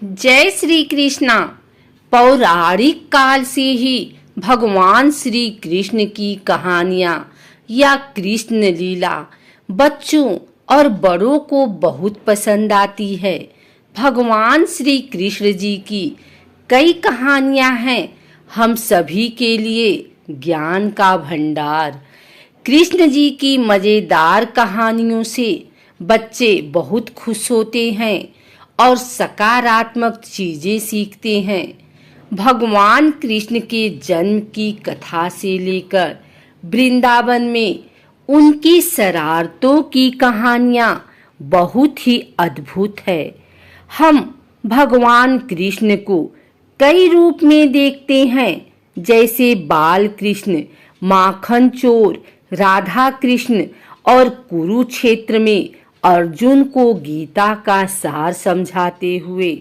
जय श्री कृष्णा। पौराणिक काल से ही भगवान श्री कृष्ण की कहानियां या कृष्ण लीला बच्चों और बड़ों को बहुत पसंद आती है। भगवान श्री कृष्ण जी की कई कहानियां हैं हम सभी के लिए ज्ञान का भंडार। कृष्ण जी की मजेदार कहानियों से बच्चे बहुत खुश होते हैं और सकारात्मक चीजें सीखते हैं। भगवान कृष्ण के जन्म की कथा से लेकर वृंदावन में उनकी शरारतों की कहानियां बहुत ही अद्भुत है। हम भगवान कृष्ण को कई रूप में देखते हैं, जैसे बाल कृष्ण, माखन चोर, राधा कृष्ण और कुरुक्षेत्र में अर्जुन को गीता का सार समझाते हुए।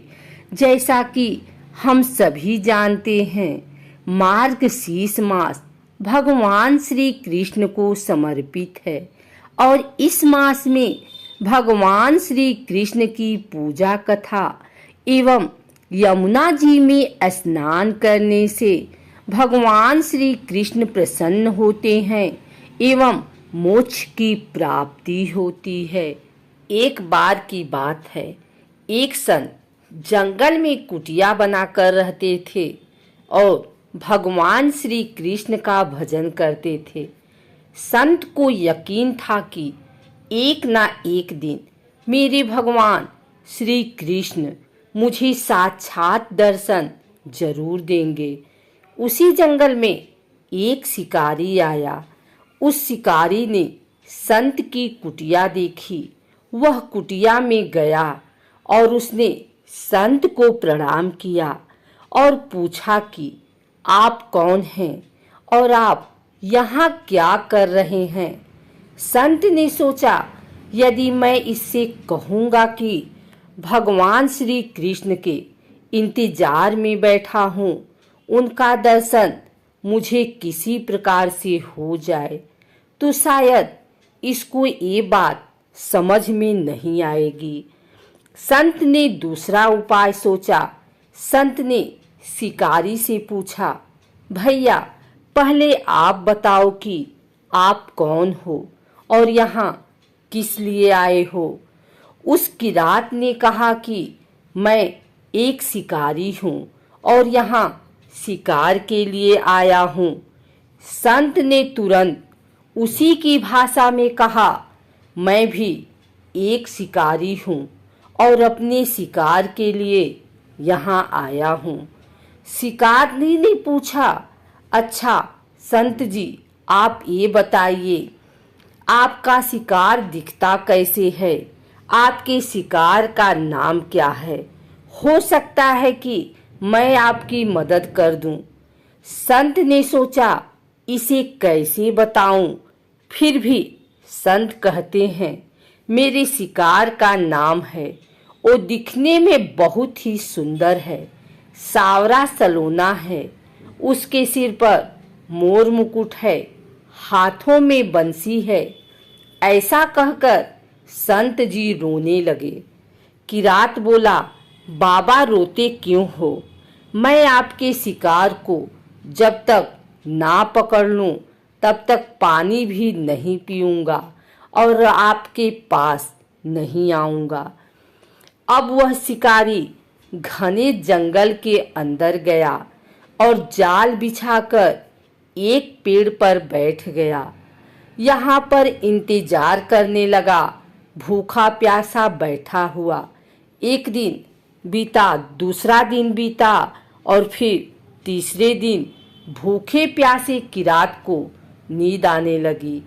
जैसा कि हम सभी जानते हैं, मार्गशीर्ष मास भगवान श्री कृष्ण को समर्पित है और इस मास में भगवान श्री कृष्ण की पूजा कथा एवं यमुना जी में स्नान करने से भगवान श्री कृष्ण प्रसन्न होते हैं एवं मोक्ष की प्राप्ति होती है। एक बार की बात है, एक संत जंगल में कुटिया बनाकर रहते थे और भगवान श्री कृष्ण का भजन करते थे। संत को यकीन था कि एक ना एक दिन मेरे भगवान श्री कृष्ण मुझे साक्षात दर्शन जरूर देंगे। उसी जंगल में एक शिकारी आया। उस शिकारी ने संत की कुटिया देखी। वह कुटिया में गया और उसने संत को प्रणाम किया और पूछा कि आप कौन हैं और आप यहाँ क्या कर रहे हैं। संत ने सोचा, यदि मैं इससे कहूँगा कि भगवान श्री कृष्ण के इंतजार में बैठा हूँ, उनका दर्शन मुझे किसी प्रकार से हो जाए, तो शायद इसको ये बात समझ में नहीं आएगी। संत ने दूसरा उपाय सोचा। संत ने शिकारी से पूछा, भैया पहले आप बताओ कि आप कौन हो और यहाँ किस लिए आए हो। उस किरात ने कहा कि मैं एक शिकारी हूँ और यहाँ शिकार के लिए आया हूँ। संत ने तुरंत उसी की भाषा में कहा, मैं भी एक शिकारी हूँ और अपने शिकार के लिए यहाँ आया हूँ। शिकारी ने पूछा, अच्छा संत जी, आप ये बताइए, आपका शिकार दिखता कैसे है? आपके शिकार का नाम क्या है? हो सकता है कि मैं आपकी मदद कर दूं। संत ने सोचा, इसे कैसे बताऊं? फिर भी संत कहते हैं, मेरे शिकार का नाम है। वो दिखने में बहुत ही सुंदर है, सावरा सलोना है। उसके सिर पर मोर मुकुट है, हाथों में बंसी है। ऐसा कहकर संत जी रोने लगे। किरात बोला, बाबा रोते क्यों हो? मैं आपके शिकार को जब तक ना पकड़ लूं तब तक पानी भी नहीं पीऊंगा और आपके पास नहीं आऊंगा। अब वह शिकारी घने जंगल के अंदर गया और जाल बिछाकर एक पेड़ पर बैठ गया। यहाँ पर इंतजार करने लगा, भूखा प्यासा बैठा हुआ। एक दिन बीता, दूसरा दिन बीता और फिर तीसरे दिन भूखे प्यासे किरात को नींद आने लगी।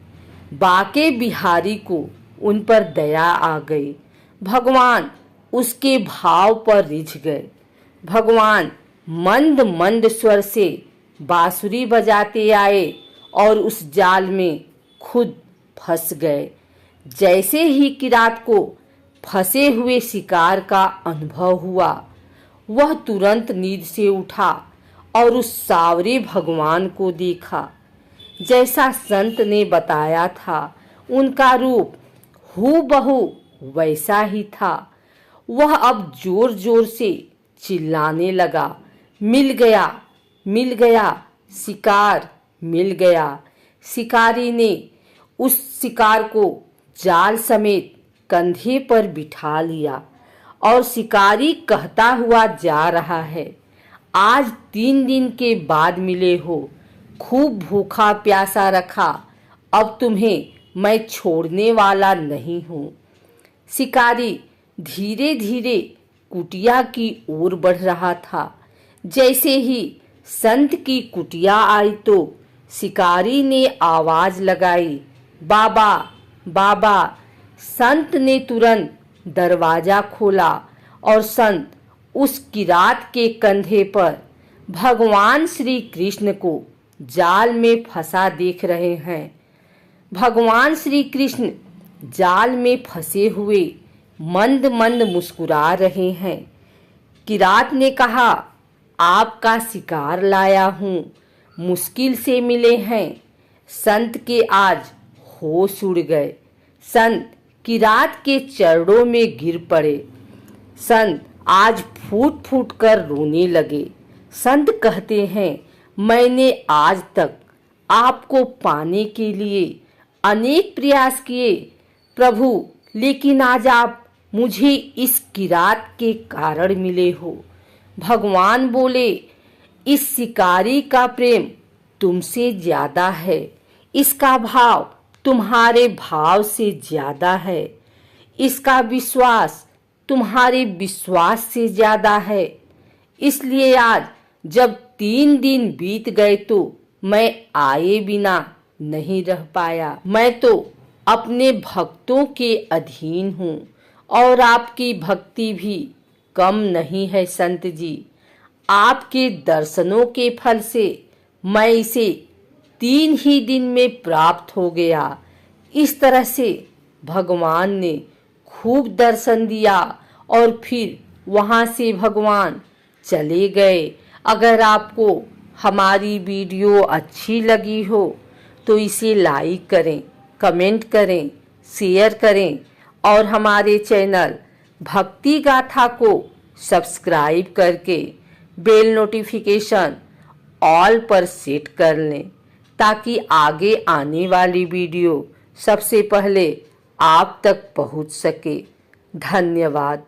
बाके बिहारी को उन पर दया आ गई। भगवान उसके भाव पर रिझ गए। भगवान मंद मंद स्वर से बांसुरी बजाते आए और उस जाल में खुद फंस गए। जैसे ही किरात को फंसे हुए शिकार का अनुभव हुआ, वह तुरंत नींद से उठा और उस सावरे भगवान को देखा। जैसा संत ने बताया था, उनका रूप हूबहू वैसा ही था। वह अब जोर जोर से चिल्लाने लगा, मिल गया, मिल गया, शिकार मिल गया। शिकारी ने उस शिकार को जाल समेत कंधे पर बिठा लिया और शिकारी कहता हुआ जा रहा है, आज 3 दिन के बाद मिले हो, खूब भूखा प्यासा रखा, अब तुम्हें मैं छोड़ने वाला नहीं हूँ। शिकारी धीरे धीरे कुटिया की ओर बढ़ रहा था। जैसे ही संत की कुटिया आई तो शिकारी ने आवाज लगाई, बाबा, बाबा। संत ने तुरंत दरवाजा खोला और संत उस किरात के कंधे पर भगवान श्री कृष्ण को जाल में फंसा देख रहे हैं। भगवान श्री कृष्ण जाल में फंसे हुए मंद मंद मुस्कुरा रहे हैं। किरात ने कहा, आपका शिकार लाया हूँ, मुश्किल से मिले हैं। संत के आज होश उड़ गए। संत किरात के चरणों में गिर पड़े। संत आज फूट फूट कर रोने लगे। संत कहते हैं, मैंने आज तक आपको पाने के लिए अनेक प्रयास किए प्रभु, लेकिन आज आप मुझे इस किरात के कारण मिले हो। भगवान बोले, इस शिकारी का प्रेम तुमसे ज्यादा है, इसका भाव तुम्हारे भाव से ज्यादा है, इसका विश्वास तुम्हारे विश्वास से ज्यादा है। इसलिए आज जब 3 दिन बीत गए तो मैं आए बिना नहीं रह पाया। मैं तो अपने भक्तों के अधीन हूँ और आपकी भक्ति भी कम नहीं है संत जी। आपके दर्शनों के फल से मैं इसे 3 ही दिन में प्राप्त हो गया। इस तरह से भगवान ने खूब दर्शन दिया और फिर वहाँ से भगवान चले गए। अगर आपको हमारी वीडियो अच्छी लगी हो तो इसे लाइक करें, कमेंट करें, शेयर करें और हमारे चैनल भक्ति गाथा को सब्सक्राइब करके बेल नोटिफिकेशन ऑल पर सेट कर लें ताकि आगे आने वाली वीडियो सबसे पहले आप तक पहुंच सके। धन्यवाद।